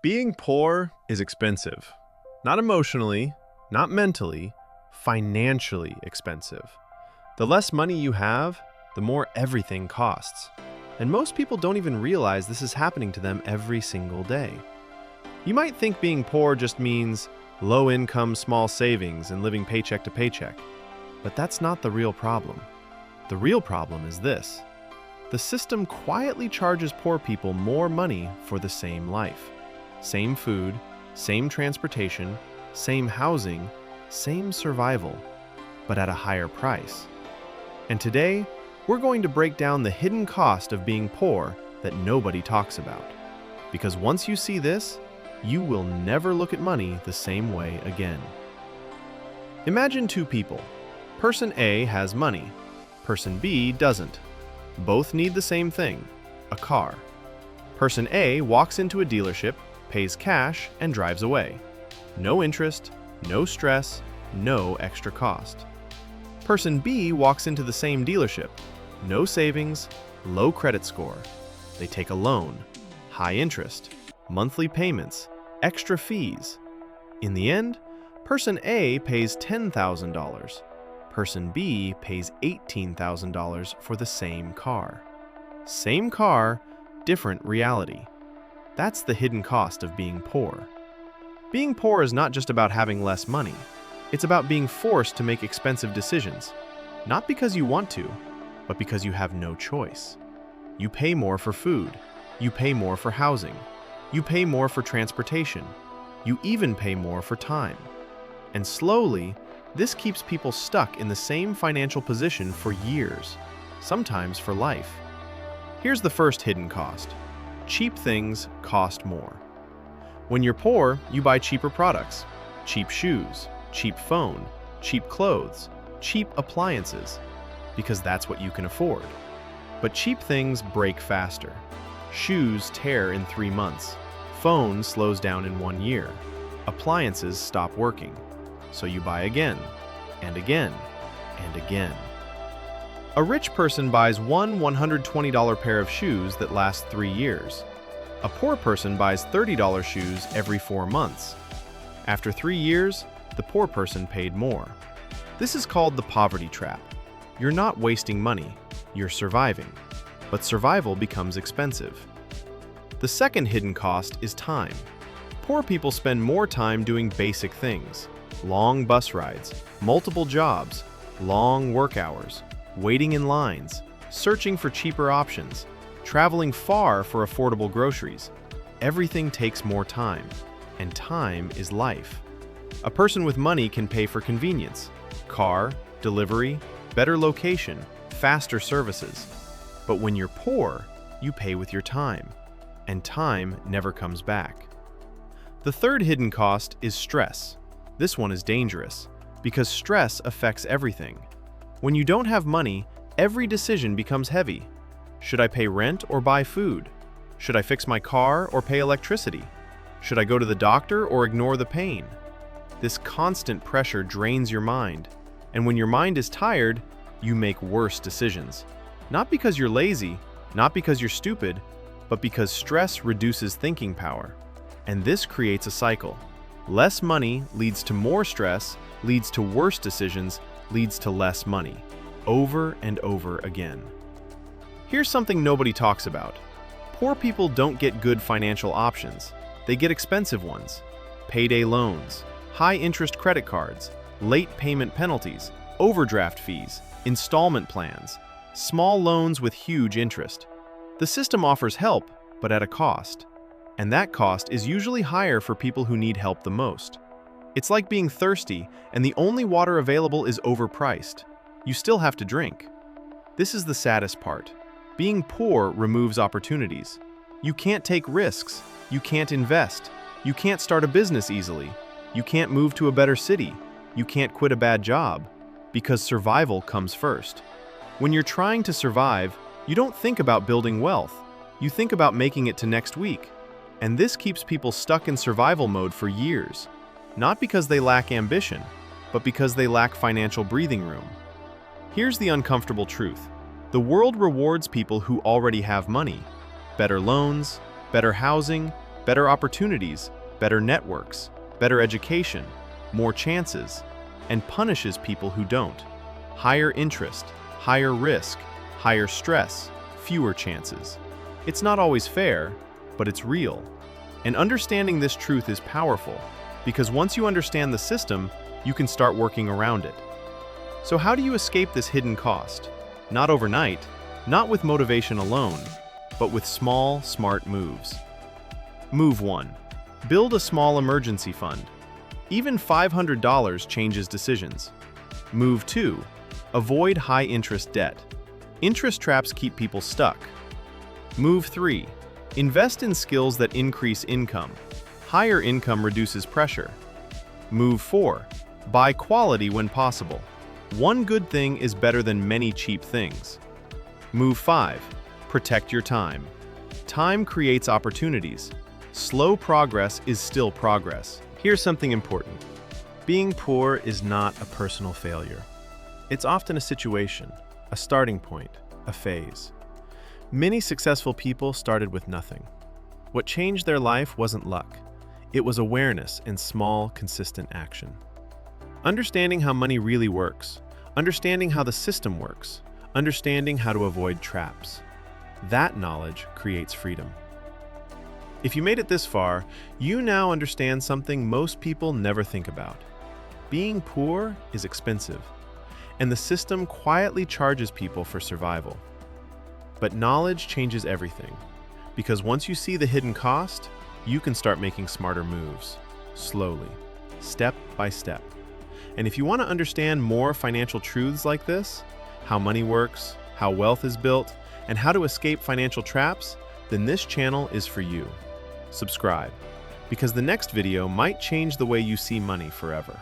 Being poor is expensive. Not emotionally, not mentally, financially expensive. The less money you have, the more everything costs. And most people don't even realize this is happening to them every single day. You might think being poor just means low income, small savings, and living paycheck to paycheck. But that's not the real problem. The real problem is this. The system quietly charges poor people more money for the same life. Same food, same transportation, same housing, same survival, but at a higher price. And today, we're going to break down the hidden cost of being poor that nobody talks about. Because once you see this, you will never look at money the same way again. Imagine two people. Person A has money. Person B doesn't. Both need the same thing, a car. Person A walks into a dealership, pays cash, and drives away. No interest, no stress, no extra cost. Person B walks into the same dealership. No savings, low credit score. They take a loan, high interest, monthly payments, extra fees. In the end, Person A pays $10,000. Person B pays $18,000 for the same car. Same car, different reality. That's the hidden cost of being poor. Being poor is not just about having less money. It's about being forced to make expensive decisions. Not because you want to, but because you have no choice. You pay more for food. You pay more for housing. You pay more for transportation. You even pay more for time. And slowly, this keeps people stuck in the same financial position for years, sometimes for life. Here's the first hidden cost. Cheap things cost more. When you're poor, you buy cheaper products. Cheap shoes, cheap phone, cheap clothes, cheap appliances, because that's what you can afford. But cheap things break faster. Shoes tear in 3 months. Phone slows down in 1 year. Appliances stop working. So you buy again, and again, and again. A rich person buys one $120 pair of shoes that last 3 years. A poor person buys $30 shoes every 4 months. After 3 years, the poor person paid more. This is called the poverty trap. You're not wasting money, you're surviving. But survival becomes expensive. The second hidden cost is time. Poor people spend more time doing basic things. Long bus rides, multiple jobs, long work hours, waiting in lines, searching for cheaper options, traveling far for affordable groceries. Everything takes more time, and time is life. A person with money can pay for convenience, car, delivery, better location, faster services. But when you're poor, you pay with your time, and time never comes back. The third hidden cost is stress. This one is dangerous, because stress affects everything. When you don't have money, every decision becomes heavy. Should I pay rent or buy food? Should I fix my car or pay electricity? Should I go to the doctor or ignore the pain? This constant pressure drains your mind, and when your mind is tired, you make worse decisions. Not because you're lazy, not because you're stupid, but because stress reduces thinking power. And this creates a cycle. Less money leads to more stress, leads to worse decisions, leads to less money, over and over again. Here's something nobody talks about. Poor people don't get good financial options. They get expensive ones. Payday loans, high-interest credit cards, late payment penalties, overdraft fees, installment plans, small loans with huge interest. The system offers help, but at a cost. And that cost is usually higher for people who need help the most. It's like being thirsty and the only water available is overpriced. You still have to drink. This is the saddest part. Being poor removes opportunities. You can't take risks. You can't invest. You can't start a business easily. You can't move to a better city. You can't quit a bad job. Because survival comes first. When you're trying to survive, you don't think about building wealth. You think about making it to next week. And this keeps people stuck in survival mode for years, not because they lack ambition, but because they lack financial breathing room. Here's the uncomfortable truth. The world rewards people who already have money. Better loans, better housing, better opportunities, better networks, better education, more chances, and punishes people who don't. Higher interest, higher risk, higher stress, fewer chances. It's not always fair, but it's real. And understanding this truth is powerful, because once you understand the system, you can start working around it. So how do you escape this hidden cost? Not overnight, not with motivation alone, but with small, smart moves. Move 1. Build a small emergency fund. Even $500 changes decisions. Move 2. Avoid high-interest debt. Interest traps keep people stuck. Move 3. Invest in skills that increase income. Higher income reduces pressure. Move 4. Buy quality when possible. One good thing is better than many cheap things. Move 5. Protect your time. Time creates opportunities. Slow progress is still progress. Here's something important. Being poor is not a personal failure. It's often a situation, a starting point, a phase. Many successful people started with nothing. What changed their life wasn't luck. It was awareness and small, consistent action. Understanding how money really works, understanding how the system works, understanding how to avoid traps. That knowledge creates freedom. If you made it this far, you now understand something most people never think about. Being poor is expensive, and the system quietly charges people for survival. But knowledge changes everything, because once you see the hidden cost, you can start making smarter moves, slowly, step by step. And if you want to understand more financial truths like this, how money works, how wealth is built, and how to escape financial traps, then this channel is for you. Subscribe, because the next video might change the way you see money forever.